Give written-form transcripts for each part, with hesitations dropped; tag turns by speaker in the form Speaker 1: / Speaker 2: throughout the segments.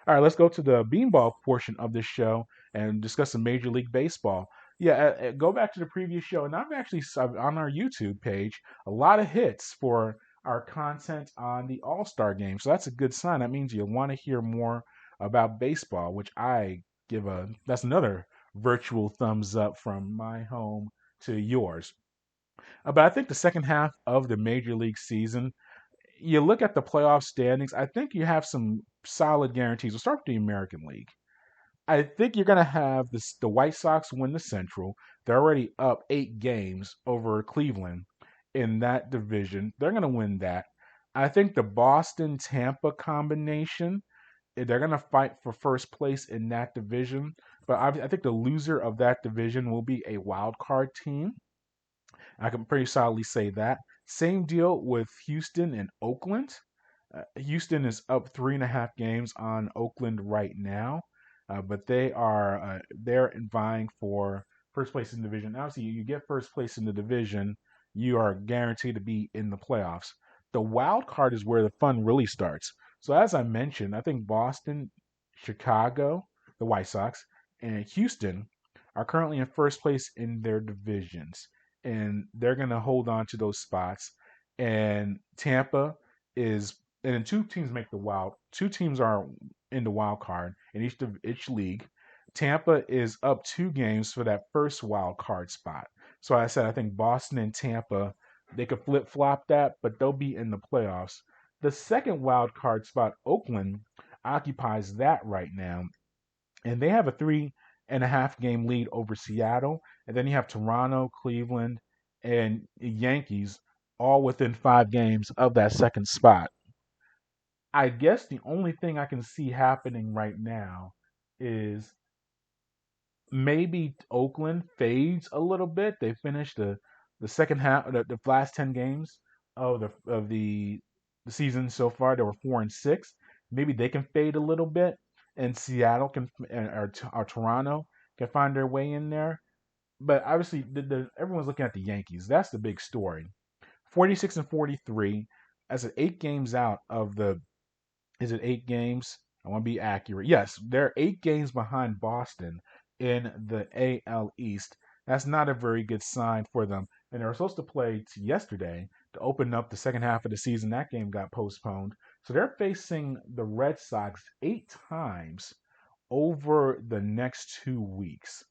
Speaker 1: All right, let's go to the Beanball portion of this show and discuss some Major League Baseball. Yeah, go back to the previous show, and I've actually on our YouTube page a lot of hits for our content on the All Star game. So that's a good sign. That means you want to hear more about baseball, which I give a that's another virtual thumbs up from my home to yours. But I think the second half of the Major League season, you look at the playoff standings, I think you have some solid guarantees. We'll start with the American League. I think you're going to have the White Sox win the Central. They're already up 8 games over Cleveland in that division. They're going to win that. I think the Boston Tampa combination, they're going to fight for first place in that division. But I think the loser of that division will be a wild card team. I can pretty solidly say that. Same deal with Houston and Oakland. Houston is up 3.5 games on Oakland right now, but they're vying for first place in the division. Obviously, you get first place in the division, you are guaranteed to be in the playoffs. The wild card is where the fun really starts. So as I mentioned, I think Boston, Chicago, the White Sox, and Houston are currently in first place in their divisions, and they're going to hold on to those spots. And Tampa is, and then two teams make the wild. Two teams are in the wild card in each league. Tampa is up 2 games for that first wild card spot. So I said I think Boston and Tampa, they could flip flop that, but they'll be in the playoffs. The second wild card spot, Oakland, occupies that right now, and they have a 3.5 game lead over Seattle. And then you have Toronto, Cleveland, and Yankees all within 5 games of that second spot. I guess the only thing I can see happening right now is maybe Oakland fades a little bit. They finished the second half, the last 10 games of the season so far. They were 4-6. Maybe they can fade a little bit, and Seattle can or Toronto can find their way in there. But obviously, everyone's looking at the Yankees. That's the big story. 46-43. As 8 games out of the is it 8 games? I want to be accurate. Yes, they're 8 games behind Boston in the AL East. That's not a very good sign for them. And they were supposed to play yesterday to open up the second half of the season. That game got postponed. So they're facing the Red Sox 8 times over the next 2 weeks.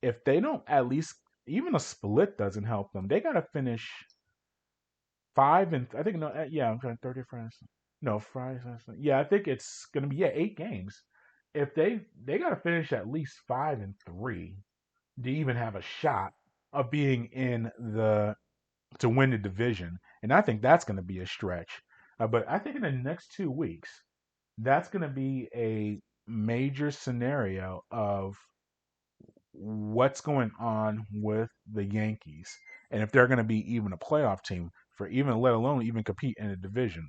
Speaker 1: If they don't at least, even a split doesn't help them. They got to finish five and I think no, yeah, I'm trying 30 friends. No, Friday. Yeah, I think it's gonna be 8 games. If they got to finish at least 5-3 to even have a shot of being in the to win the division, and I think that's going to be a stretch. But I think in the next 2 weeks, that's going to be a major scenario of what's going on with the Yankees and if they're going to be even a playoff team for even let alone even compete in a division.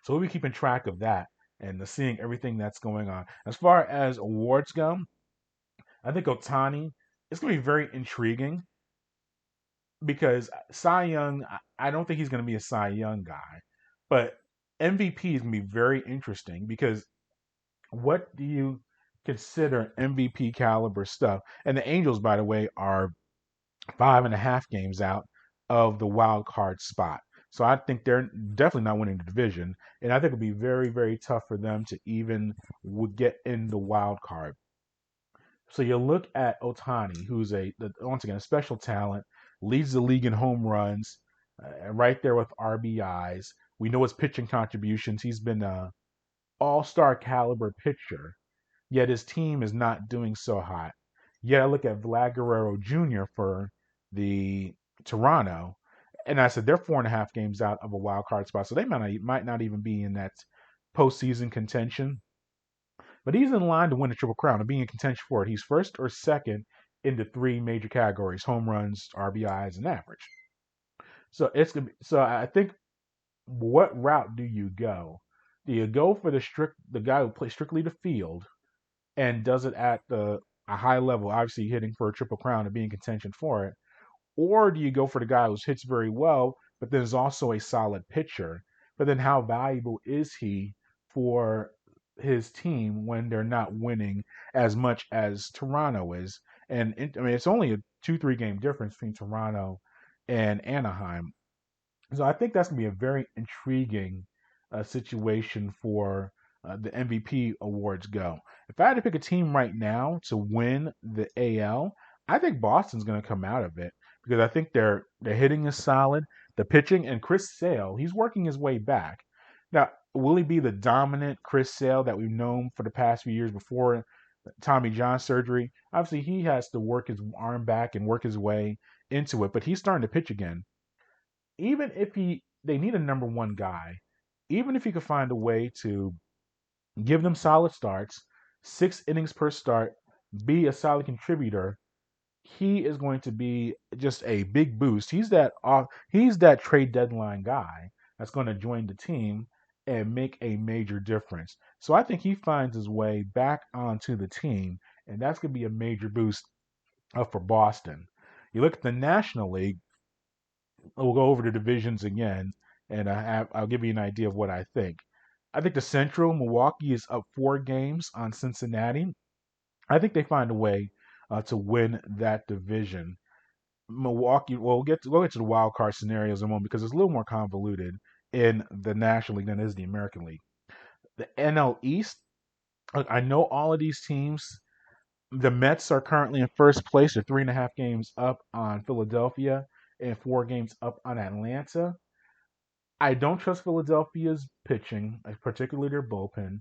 Speaker 1: So we'll be keeping track of that and seeing everything that's going on. As far as awards go, I think Otani is going to be very intriguing because Cy Young, I don't think he's going to be a Cy Young guy, but MVP is going to be very interesting because what do you consider MVP caliber stuff? And the Angels, by the way, are 5.5 games out of the wild card spot. So I think they're definitely not winning the division, and I think it'll be very, very tough for them to even get in the wild card. So you look at Otani, who's once again a special talent, leads the league in home runs, right there with RBIs. We know his pitching contributions. He's been a all-star caliber pitcher, yet his team is not doing so hot. Yet I look at Vlad Guerrero Jr. for the Toronto, and I said they're 4.5 games out of a wild card spot, so they might not even be in that postseason contention. But he's in line to win the Triple Crown and be in contention for it. He's first or second in the 3 major categories: home runs, RBIs, and average. So it's gonna be, so I think what route do you go? Do you go for the guy who plays strictly the field and does it at a high level, obviously hitting for a Triple Crown and being in contention for it? Or do you go for the guy who hits very well, but then is also a solid pitcher? But then how valuable is he for his team when they're not winning as much as Toronto is. And I mean, it's only a 2-3 game difference between Toronto and Anaheim. So I think that's going to be a very intriguing situation for the MVP awards go. If I had to pick a team right now to win the AL, I think Boston's going to come out of it because I think their hitting is solid, the pitching, and Chris Sale, he's working his way back. Now, will he be the dominant Chris Sale that we've known for the past few years before Tommy John surgery? Obviously, he has to work his arm back and work his way into it, but he's starting to pitch again. Even if they need a number one guy, even if he could find a way to give them solid starts, 6 innings per start, be a solid contributor, he is going to be just a big boost. He's that trade deadline guy that's going to join the team and make a major difference. So I think he finds his way back onto the team, and that's going to be a major boost for Boston. You look at the National League, we'll go over the divisions again, and I'll give you an idea of what I think. I think the Central, Milwaukee is up 4 games on Cincinnati. I think they find a way to win that division. Milwaukee, well, we'll get to the wild card scenarios in a moment because it's a little more convoluted in the National League than it is the American League. The NL East, I know all of these teams. The Mets are currently in first place. They're 3.5 games up on Philadelphia and 4 games up on Atlanta. I don't trust Philadelphia's pitching, particularly their bullpen.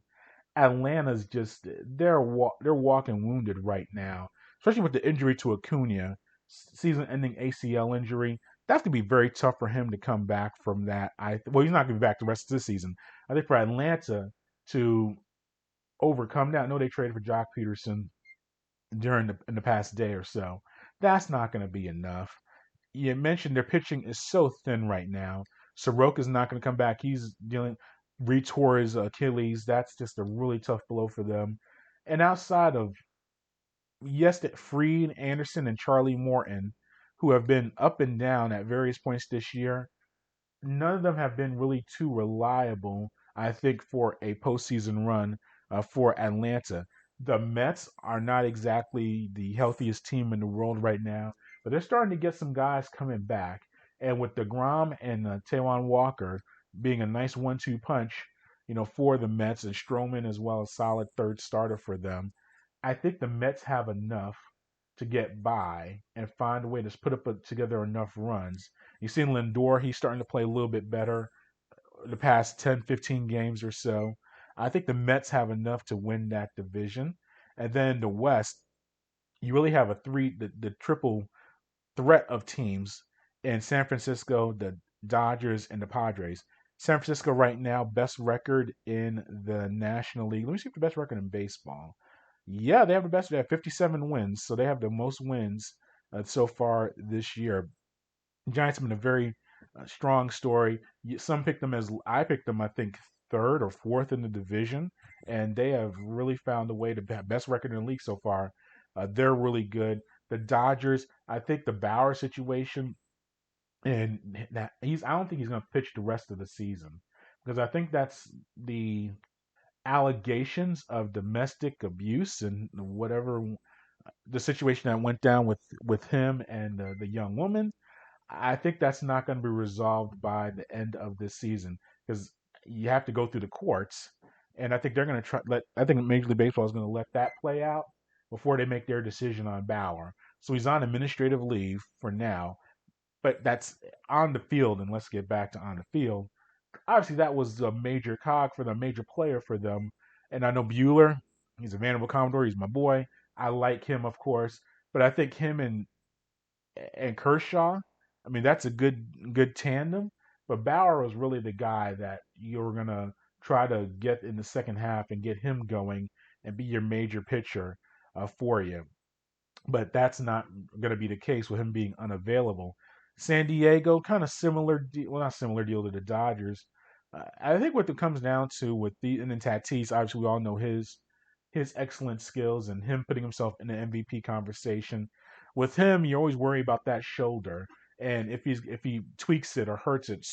Speaker 1: Atlanta's just they're walking wounded right now, especially with the injury to Acuna, season-ending ACL injury. That's gonna be very tough for him to come back from that. Well, he's not gonna be back the rest of the season. I think for Atlanta to overcome that, I know they traded for Jock Peterson in the past day or so. That's not going to be enough. You mentioned their pitching is so thin right now. Soroka's not going to come back. He's retore his Achilles. That's just a really tough blow for them. And outside of that Freed, Anderson, and Charlie Morton, who have been up and down at various points this year, none of them have been really too reliable, I think, for a postseason run for Atlanta. The Mets are not exactly the healthiest team in the world right now, but they're starting to get some guys coming back. And with DeGrom and Taijuan Walker being a nice 1-2 punch, for the Mets and Stroman as well as solid third starter for them, I think the Mets have enough to get by and find a way to together enough runs. You see Lindor, he's starting to play a little bit better the past 10, 15 games or so. I think the Mets have enough to win that division. And then the West, you really have the triple threat of teams in San Francisco, the Dodgers, and the Padres. San Francisco right now, best record in the National League. Let me see if the best record in baseball. Yeah, they have the best. They have 57 wins, so they have the most wins so far this year. Giants have been a very strong story. Some picked them as I picked them, I think, third or fourth in the division, and they have really found a way to have best record in the league so far. They're really good. The Dodgers, I think the Bauer situation, and that I don't think he's going to pitch the rest of the season because I think that's the allegations of domestic abuse and whatever the situation that went down with him and the young woman. I think that's not going to be resolved by the end of this season because you have to go through the courts, and I think they're going to try. I think Major League Baseball is going to let that play out before they make their decision on Bauer. So he's on administrative leave for now, but that's on the field. And let's get back to on the field. Obviously, that was a major cog for them, a major player for them. And I know Bueller, he's a Vanderbilt Commodore. He's my boy. I like him, of course, but I think him and Kershaw, I mean, that's a good tandem. But Bauer was really the guy that you were gonna try to get in the second half and get him going and be your major pitcher for you. But that's not going to be the case with him being unavailable. San Diego, kind of similar, well, not similar deal to the Dodgers. I think what it comes down to with and then Tatis, obviously we all know his excellent skills and him putting himself in the MVP conversation. With him, you always worry about that shoulder, and if he tweaks it or hurts it,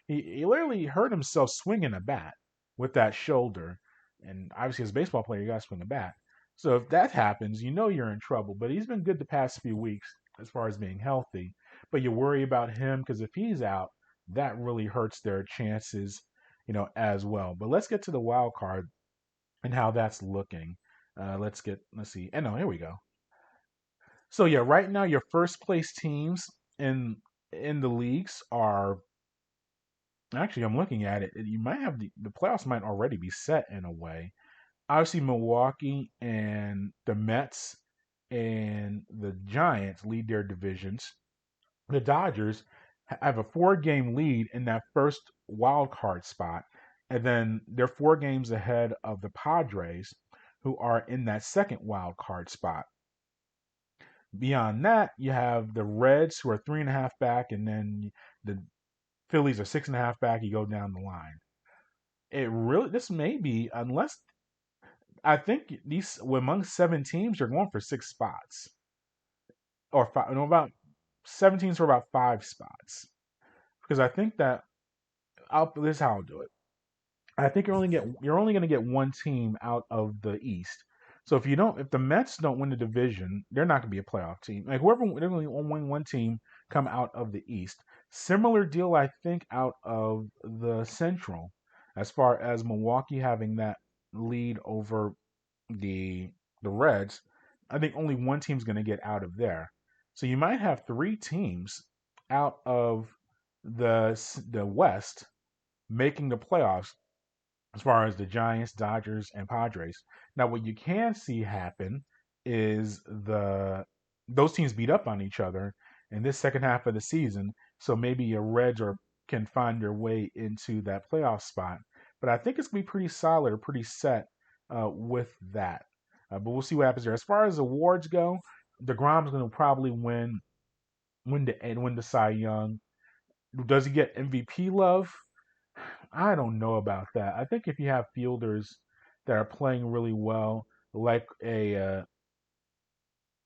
Speaker 1: he literally hurt himself swinging a bat with that shoulder, And obviously, as a baseball player, you got to swing a bat. So if that happens, you know you're in trouble. But he's been good the past few weeks as far as being healthy. But you worry about him because if he's out, that really hurts their chances, as well. But let's get to the wild card and how that's looking. Let's see. And no, here we go. So yeah, right now your first place teams in in the leagues are actually I'm looking at it. You might have the playoffs might already be set in a way. Obviously, Milwaukee and the Mets and the Giants lead their divisions. The Dodgers have a 4-game lead in that first wild card spot, and then they're 4 games ahead of the Padres, who are in that second wild card spot. Beyond that, you have the Reds, who are 3.5 back, and then the Phillies are 6.5 back. You go down the line. This may be, unless I think these among 7 teams, you're going for 6 spots or five, no, about 7 teams for about 5 spots. Because I think that this is how I'll do it. I think you're only going to get one team out of the East. So if the Mets don't win the division, they're not going to be a playoff team. Like they're only win one team come out of the East. Similar deal, I think, out of the Central, as far as Milwaukee having that lead over the the Reds. I think only one team's going to get out of there. So you might have 3 teams out of the West making the playoffs as far as the Giants, Dodgers, and Padres. Now, what you can see happen is the those teams beat up on each other in this second half of the season. So maybe your Reds can find their way into that playoff spot. But I think it's gonna be pretty solid or pretty set with that. But we'll see what happens there. As far as awards go, DeGrom's going to probably win the Cy Young. Does he get MVP love? I don't know about that. I think if you have fielders that are playing really well, like a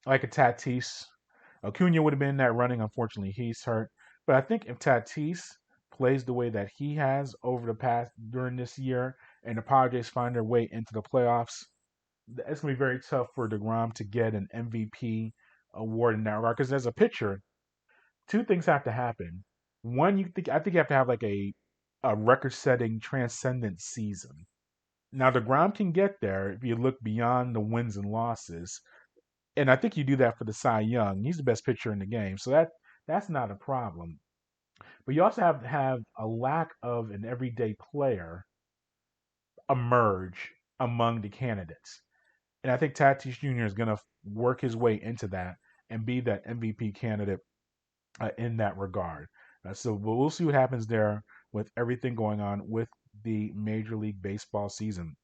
Speaker 1: Tatis, Acuna would have been in that running. Unfortunately, he's hurt. But I think if Tatis plays the way that he has over the past during this year, and the Padres find their way into the playoffs, it's gonna be very tough for DeGrom to get an MVP award in that regard. Because as a pitcher, 2 things have to happen. One, I think you have to have like a record-setting transcendent season. Now DeGrom can get there if you look beyond the wins and losses, and I think you do that for the Cy Young. He's the best pitcher in the game, so that's not a problem. But you also have to have a lack of an everyday player emerge among the candidates. And I think Tatis Jr. is going to work his way into that and be that MVP candidate in that regard. So we'll see what happens there with everything going on with the Major League Baseball season.